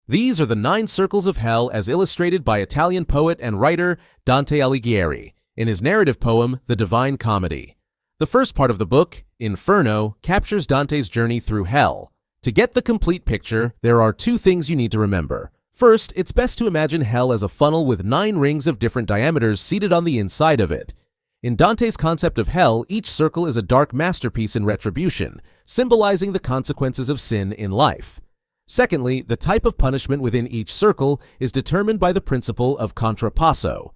These are the 9 circles of hell as illustrated by Italian poet and writer Dante Alighieri in his narrative poem, The Divine Comedy. The first part of the book, Inferno, captures Dante's journey through hell. To get the complete picture, there are 2 things you need to remember. First, it's best to imagine hell as a funnel with 9 rings of different diameters seated on the inside of it. In Dante's concept of hell, each circle is a dark masterpiece in retribution, symbolizing the consequences of sin in life. Secondly, the type of punishment within each circle is determined by the principle of contrapasso.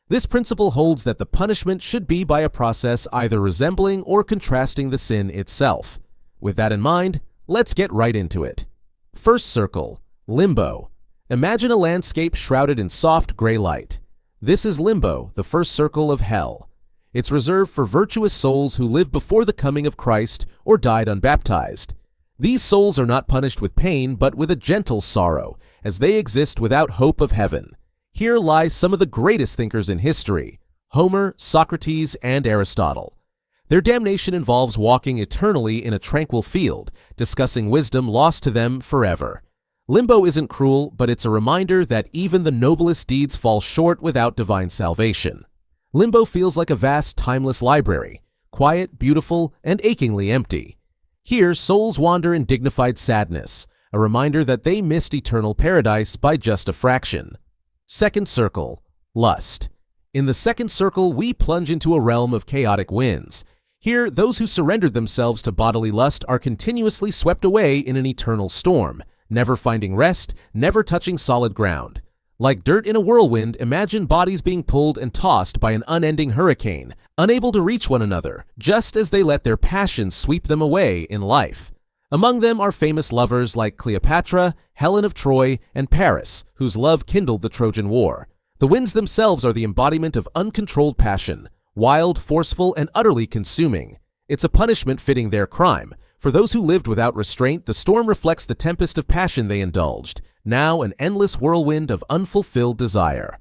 This principle holds that the punishment should be by a process either resembling or contrasting the sin itself. With that in mind, let's get right into it. First circle, limbo. Imagine a landscape shrouded in soft gray light. This is limbo, the first circle of hell. It's reserved for virtuous souls who lived before the coming of Christ or died unbaptized. These souls are not punished with pain, but with a gentle sorrow, as they exist without hope of heaven. Here lie some of the greatest thinkers in history: Homer, Socrates, and Aristotle. Their damnation involves walking eternally in a tranquil field, discussing wisdom lost to them forever. Limbo isn't cruel, but it's a reminder that even the noblest deeds fall short without divine salvation. Limbo feels like a vast, timeless library, quiet, beautiful, and achingly empty. Here, souls wander in dignified sadness, a reminder that they missed eternal paradise by just a fraction. Second circle, lust. In the second circle, we plunge into a realm of chaotic winds. Here, those who surrendered themselves to bodily lust are continuously swept away in an eternal storm, never finding rest, never touching solid ground. Like dirt in a whirlwind, imagine bodies being pulled and tossed by an unending hurricane, unable to reach one another, just as they let their passions sweep them away in life. Among them are famous lovers like Cleopatra, Helen of Troy, and Paris, whose love kindled the Trojan War. The winds themselves are the embodiment of uncontrolled passion, wild, forceful, and utterly consuming. It's a punishment fitting their crime. For those who lived without restraint, the storm reflects the tempest of passion they indulged, now an endless whirlwind of unfulfilled desire.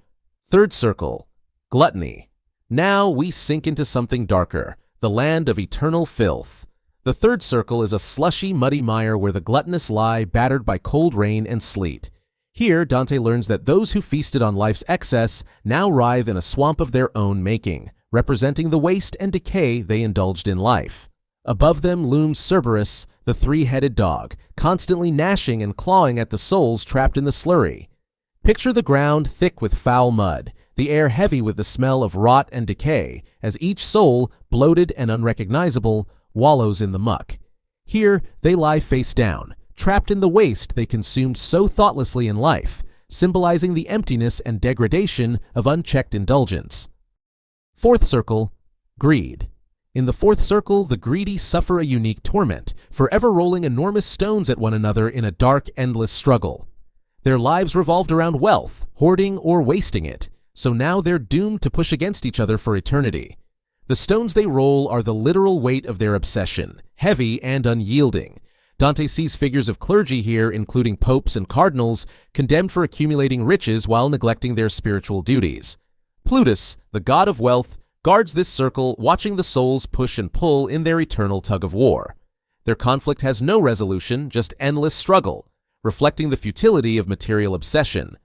Third circle, gluttony. Now we sink into something darker, the land of eternal filth. The third circle is a slushy, muddy mire where the gluttonous lie battered by cold rain and sleet. Here, Dante learns that those who feasted on life's excess now writhe in a swamp of their own making, representing the waste and decay they indulged in life. Above them looms Cerberus, the 3-headed dog, constantly gnashing and clawing at the souls trapped in the slurry. Picture the ground thick with foul mud, the air heavy with the smell of rot and decay, as each soul, bloated and unrecognizable, wallows in the muck. Here they lie face down, trapped in the waste they consumed so thoughtlessly in life, symbolizing the emptiness and degradation of unchecked indulgence. Fourth circle, greed. In the fourth circle, the greedy suffer a unique torment, forever rolling enormous stones at one another in a dark, endless struggle. Their lives revolved around wealth, hoarding, or wasting it, so now they're doomed to push against each other for eternity. The stones they roll are the literal weight of their obsession, heavy and unyielding. Dante sees figures of clergy here, including popes and cardinals, condemned for accumulating riches while neglecting their spiritual duties. Plutus, the god of wealth, guards this circle, watching the souls push and pull in their eternal tug-of-war. Their conflict has no resolution, just endless struggle, reflecting the futility of material obsession.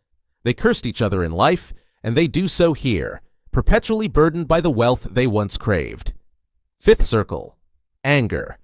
They cursed each other in life, and they do so here, perpetually burdened by the wealth they once craved. Fifth circle, anger.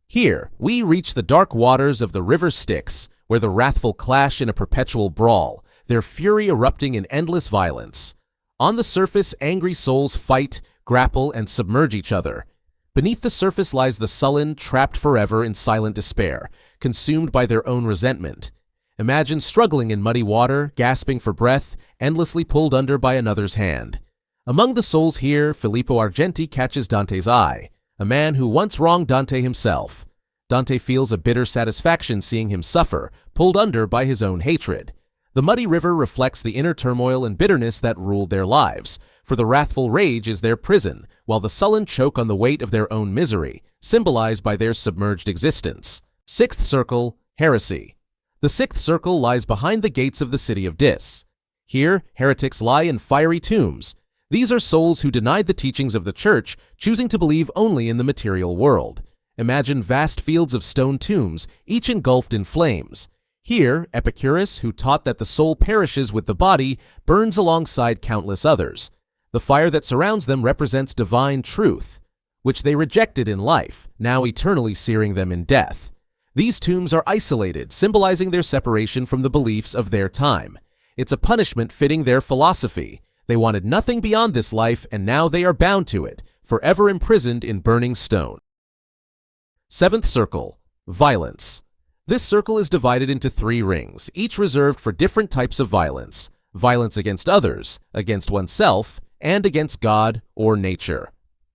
Here, we reach the dark waters of the river Styx, where the wrathful clash in a perpetual brawl, their fury erupting in endless violence. On the surface, angry souls fight, grapple, and submerge each other. Beneath the surface lies the sullen, trapped forever in silent despair, consumed by their own resentment. Imagine struggling in muddy water, gasping for breath, endlessly pulled under by another's hand. Among the souls here, Filippo Argenti catches Dante's eye, a man who once wronged Dante himself. Dante feels a bitter satisfaction seeing him suffer, pulled under by his own hatred. The muddy river reflects the inner turmoil and bitterness that ruled their lives, for the wrathful rage is their prison, while the sullen choke on the weight of their own misery, symbolized by their submerged existence. Sixth circle, heresy. The sixth circle lies behind the gates of the city of Dis. Here, heretics lie in fiery tombs. These are souls who denied the teachings of the church, choosing to believe only in the material world. Imagine vast fields of stone tombs, each engulfed in flames. Here, Epicurus, who taught that the soul perishes with the body, burns alongside countless others. The fire that surrounds them represents divine truth, which they rejected in life, now eternally searing them in death. These tombs are isolated, symbolizing their separation from the beliefs of their time. It's a punishment fitting their philosophy. They wanted nothing beyond this life, and now they are bound to it, forever imprisoned in burning stone. Seventh circle, violence. This circle is divided into 3 rings, each reserved for different types of violence. Violence against others, against oneself, and against God or nature.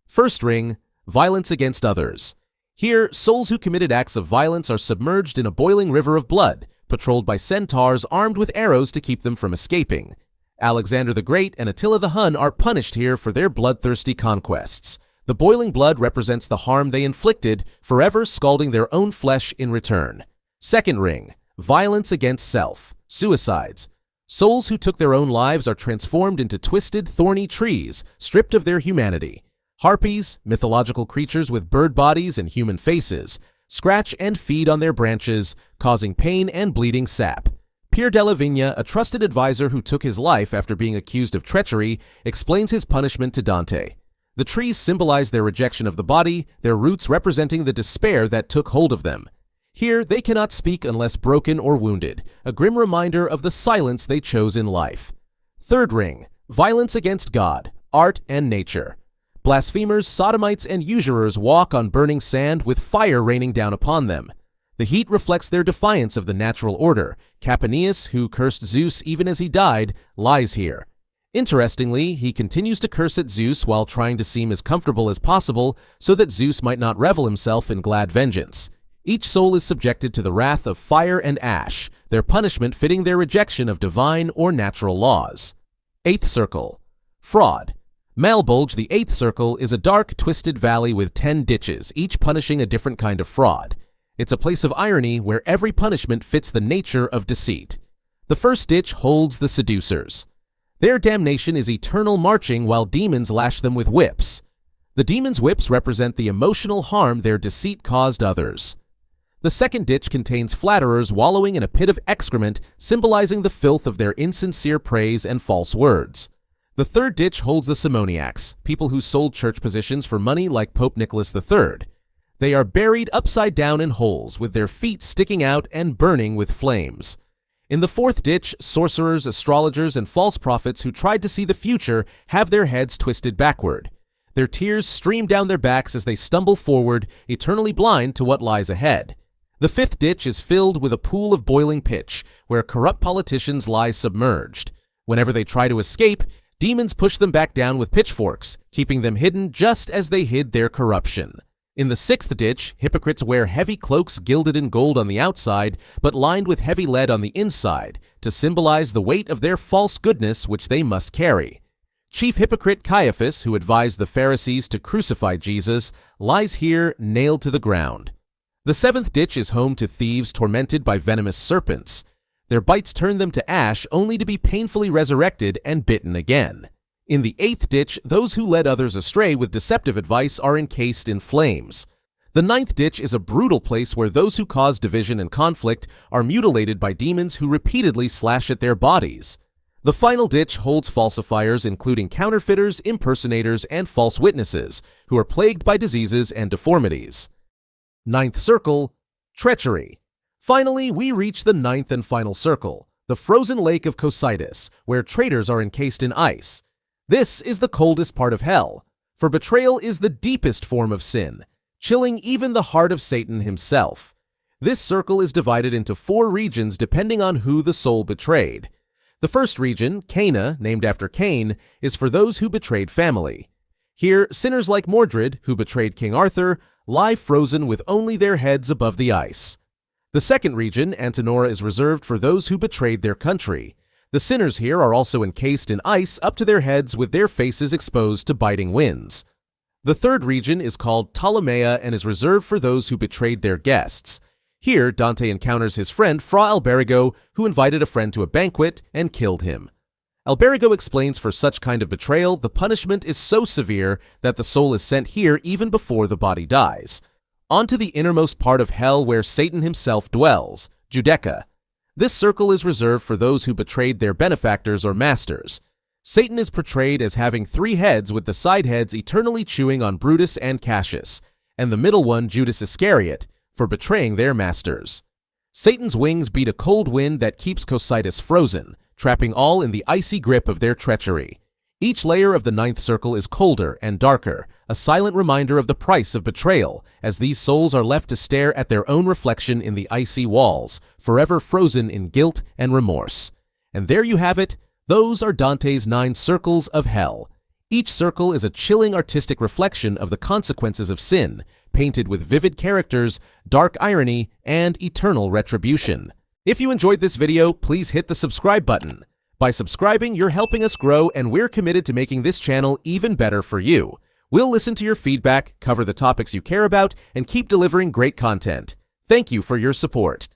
First ring, violence against others. Here, souls who committed acts of violence are submerged in a boiling river of blood, patrolled by centaurs armed with arrows to keep them from escaping. Alexander the Great and Attila the Hun are punished here for their bloodthirsty conquests. The boiling blood represents the harm they inflicted, forever scalding their own flesh in return. Second ring, violence against self, suicides. Souls who took their own lives are transformed into twisted, thorny trees, stripped of their humanity. Harpies, mythological creatures with bird bodies and human faces, scratch and feed on their branches, causing pain and bleeding sap. Pier della Vigna, a trusted advisor who took his life after being accused of treachery, explains his punishment to Dante. The trees symbolize their rejection of the body, their roots representing the despair that took hold of them. Here, they cannot speak unless broken or wounded, a grim reminder of the silence they chose in life. Third ring, violence against God, art, and nature. Blasphemers, sodomites, and usurers walk on burning sand with fire raining down upon them. The heat reflects their defiance of the natural order. Capaneus, who cursed Zeus even as he died, lies here. Interestingly, he continues to curse at Zeus while trying to seem as comfortable as possible so that Zeus might not revel himself in glad vengeance. Each soul is subjected to the wrath of fire and ash, their punishment fitting their rejection of divine or natural laws. Eighth circle, fraud. Malbolge, the eighth circle, is a dark, twisted valley with 10 ditches, each punishing a different kind of fraud. It's a place of irony where every punishment fits the nature of deceit. The first ditch holds the seducers. Their damnation is eternal marching while demons lash them with whips. The demons' whips represent the emotional harm their deceit caused others. The second ditch contains flatterers wallowing in a pit of excrement, symbolizing the filth of their insincere praise and false words. The third ditch holds the simoniacs, people who sold church positions for money like Pope Nicholas III. They are buried upside down in holes, with their feet sticking out and burning with flames. In the fourth ditch, sorcerers, astrologers, and false prophets who tried to see the future have their heads twisted backward. Their tears stream down their backs as they stumble forward, eternally blind to what lies ahead. The fifth ditch is filled with a pool of boiling pitch, where corrupt politicians lie submerged. Whenever they try to escape, demons push them back down with pitchforks, keeping them hidden just as they hid their corruption. In the sixth ditch, hypocrites wear heavy cloaks gilded in gold on the outside, but lined with heavy lead on the inside, to symbolize the weight of their false goodness which they must carry. Chief hypocrite Caiaphas, who advised the Pharisees to crucify Jesus, lies here nailed to the ground. The seventh ditch is home to thieves tormented by venomous serpents. Their bites turn them to ash only to be painfully resurrected and bitten again. In the eighth ditch, those who led others astray with deceptive advice are encased in flames. The ninth ditch is a brutal place where those who cause division and conflict are mutilated by demons who repeatedly slash at their bodies. The final ditch holds falsifiers including counterfeiters, impersonators, and false witnesses, who are plagued by diseases and deformities. Ninth circle, treachery. Finally, we reach the ninth and final circle, the frozen lake of Cocytus, where traitors are encased in ice. This is the coldest part of hell, for betrayal is the deepest form of sin, chilling even the heart of Satan himself. This circle is divided into 4 regions depending on who the soul betrayed. The first region, Cana, named after Cain, is for those who betrayed family. Here, sinners like Mordred, who betrayed King Arthur, lie frozen with only their heads above the ice. The second region, Antenora, is reserved for those who betrayed their country. The sinners here are also encased in ice up to their heads with their faces exposed to biting winds. The third region is called Ptolemea and is reserved for those who betrayed their guests. Here, Dante encounters his friend Fra Alberigo, who invited a friend to a banquet and killed him. Alberigo explains for such kind of betrayal, the punishment is so severe that the soul is sent here even before the body dies. On to the innermost part of hell where Satan himself dwells, Judeca. This circle is reserved for those who betrayed their benefactors or masters. Satan is portrayed as having 3 heads, with the side heads eternally chewing on Brutus and Cassius, and the middle one, Judas Iscariot, for betraying their masters. Satan's wings beat a cold wind that keeps Cocytus frozen, trapping all in the icy grip of their treachery. Each layer of the 9th circle is colder and darker, a silent reminder of the price of betrayal, as these souls are left to stare at their own reflection in the icy walls, forever frozen in guilt and remorse. And there you have it. Those are Dante's 9 circles of hell. Each circle is a chilling artistic reflection of the consequences of sin, painted with vivid characters, dark irony, and eternal retribution. If you enjoyed this video, please hit the subscribe button. By subscribing, you're helping us grow, and we're committed to making this channel even better for you. We'll listen to your feedback, cover the topics you care about, and keep delivering great content. Thank you for your support.